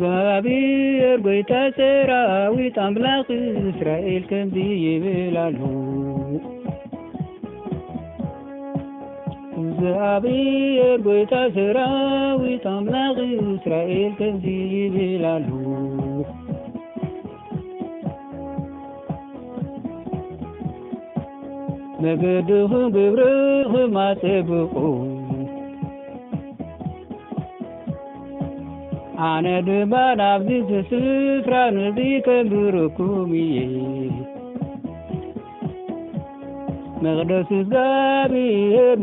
እግዚአብሔር ጌታ ሰራዊት አምላክ እስራኤል ከዚህ ይብላሉ እግዚአብሔር ጌታ ሰራዊት አምላክ እስራኤል ከዚህ ይብላሉ ነገድህም ግብርህም አጥብቁ አነ ድማ ናብዚ ስፍራ ነዚህ ከብርኩምዬ መቅደስ እግዚአብሔር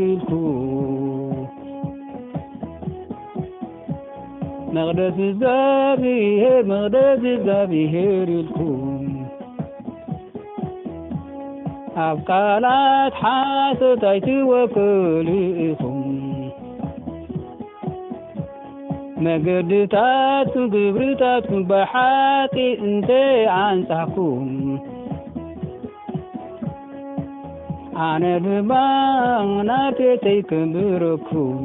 ይልኩ መቅደስ እግዚአብሔር ይልኩ ኣብ ቃላት ሓሶት ኣይትወክሉ ኢኹም መገድታትኩም ግብርታትኩም ብሓቂ እንተዓንጻሕኩም ኣነ ድማ ናብተይ ከንብረኩም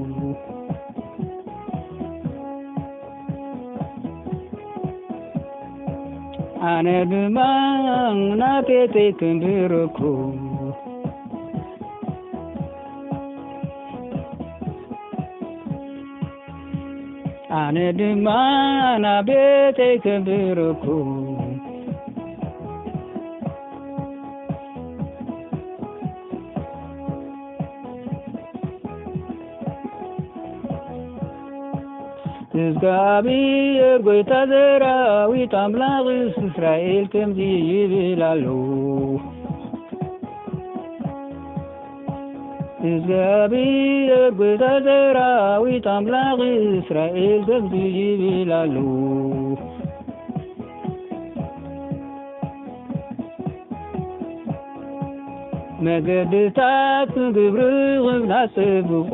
ኣነ ድማ ናብተይ ከንብረኩም ኣነ ድማ ናብተይ ከንብረኩም እግዚአብሔር ጌታ ሰራዊት አምላክ እስራኤል ከዚህ ይብላሉ እግዚአብሔር ጌታ ሰራዊት አምላክ እስራኤል ከዚህ ይብላሉ መገድታትኩም ግብርህም አጥብቁ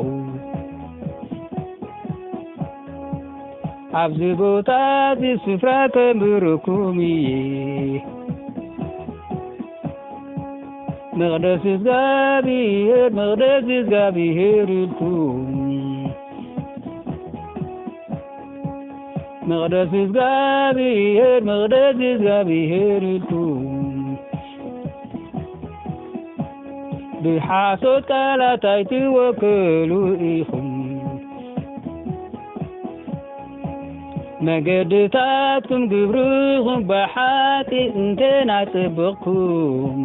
ኣብዚ ቦታ እዚ ስፍራ ከንብረኩምዬ መቅደስ እግዚአብሔር ይልኩም መቅደስ እግዚአብሔር ይልኩም ብሓሶት ቃላት ኣይትወክሉ ኢኹም መገድታትኩም ግብርኩም ብሓቂ እንተናጽብቕኩም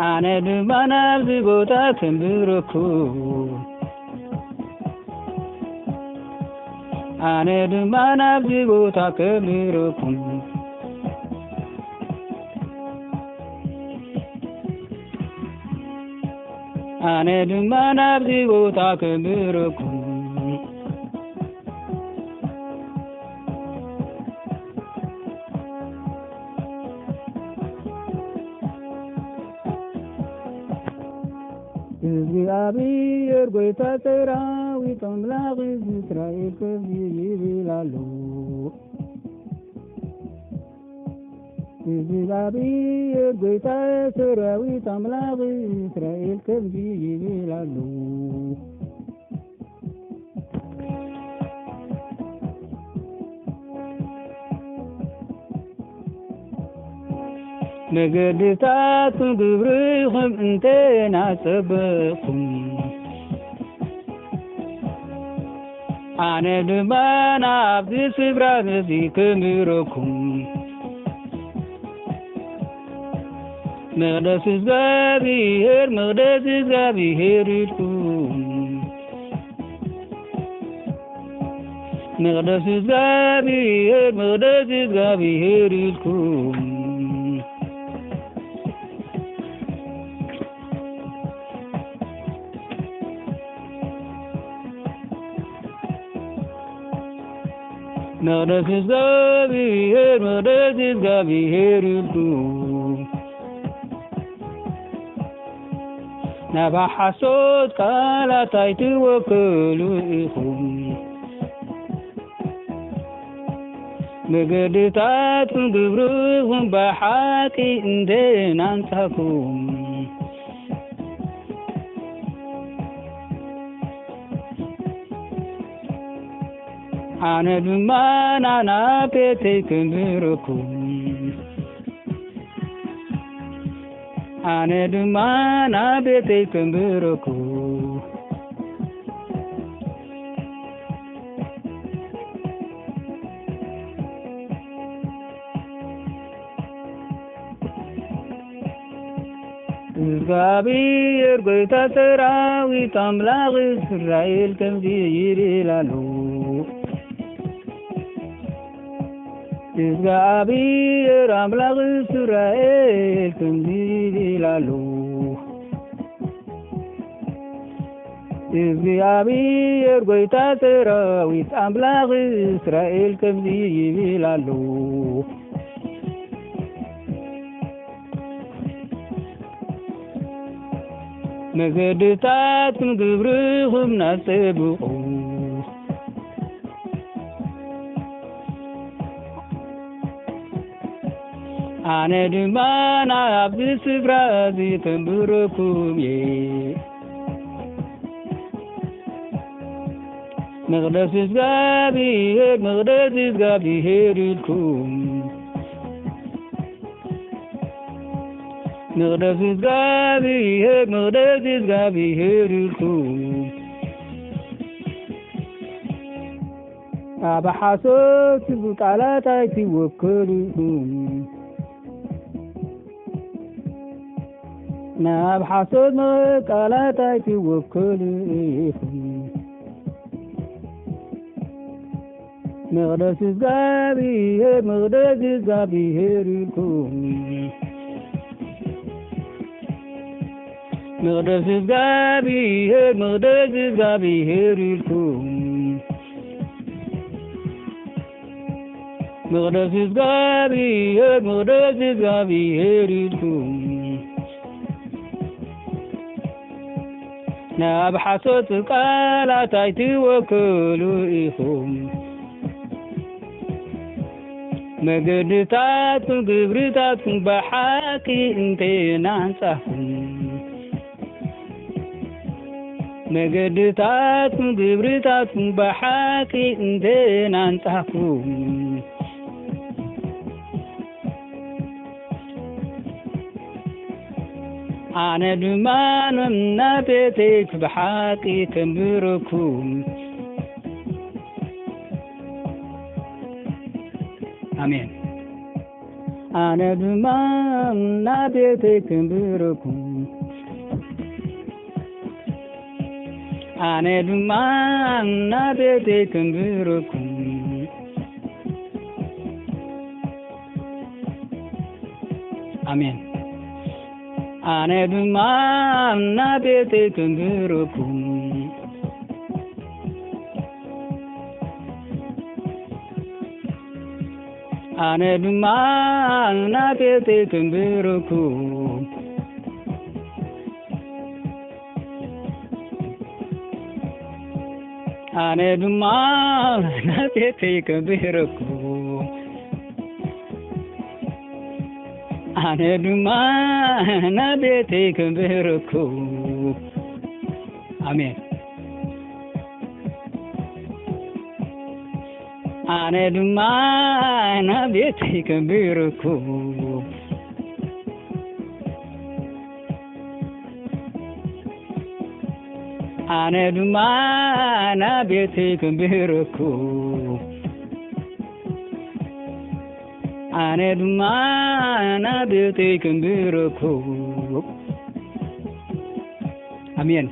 ኣነ ድማ ናብዚ ቦታ ከንብረኩም ኣነ ድማ ናብዚ ቦታ ከንብረኩም ኣነ ድማ ናብዚ ቦታ ከንብረኩም እግዚአብሔር ጌታ ሰራዊት አምላክ እስራኤል ከዚህ ይብላሉ እግዚአብሔር ጌታ ሰራዊት አምላክ እስራኤል ከዚህ ይብላሉ መገድታትኩም ግብርኩም እንተናጸበቕኩም ኣነ ድማ ናብዚ ስፍራ እዚ ከንብረኩም መቅደስ እግዚአብሔር ይልኩም መቅደስ እግዚአብሔር ይልኩም መቅደስ እግዚአብሔር ይልኩም ናብ ሓሶት ቃላት ኣይትወክሉ ኢኹም መገድታትኩም ግብርኩም ብሓቂ እንተናንጻሕኩም أنا دمان أنا بيتي كمبركم أنا دمان أنا بيتي كمبركم እግዚአብሔር ጌታ ሰራዊት አምላክ እስራኤል ከዚህ ይላሉ እግዚአብሔር አምላክ እስራኤል ከዚህ ይላሉ እግዚአብሔር ጌታ ሰራዊት አምላክ እስራኤል ከዚህ ይላሉ መገድታት ግብርኹም ናጽብቁ ኣነ ድማ ናብዚ ስፍራ እዚ ከንብረኩም እየ መቕደስ እግዚአብሔር ኢልኩም مقدس እግዚአብሔር ኢልኩም ኣብ ሓሶት ቃላት ኣይትወከሉኹም ናብ ሓሶት ቃላት ኣይትወከሉኹም መቅደስ እግዚአብሔር ኢልኩም مقدس እግዚአብሔር ኢልኩም مقدس እግዚአብሔር ኢልኩም ናብ ሓሶት ቃላት ኣይትወከሉ ኢኹም መገድታትኩም ግብርታትኩም ብሓቂ እንተናንጻኹም መገድታትኩም ግብርታትኩም ብሓቂ እንተናንጻኹም ኣነ ድማ ናብ ቤተይ ብሓቂ ከንብረኩም ኣሜን ኣነ ድማ ናብ ቤተይ ከንብረኩም ኣነ ድማ ናብ ቤተይ ከንብረኩም ኣሜን ኣነ ድማ ናብ ቤተይ ከንብረኩም ኣነ ድማ ናብ ቤተይ ከንብረኩም ኣነ ድማ ናብ ቤተይ ከንብረኩም ኣነ ድማ ናብ ቤተይ ከንብረኩም ኣሜን ኣነ ድማ ናብ ቤተይ ከንብረኩም ኣነ ድማ ናብ ቤተይ ከንብረኩም ኣነ ድማ ናብ ቤተይ ከንብረኩም ኣሜን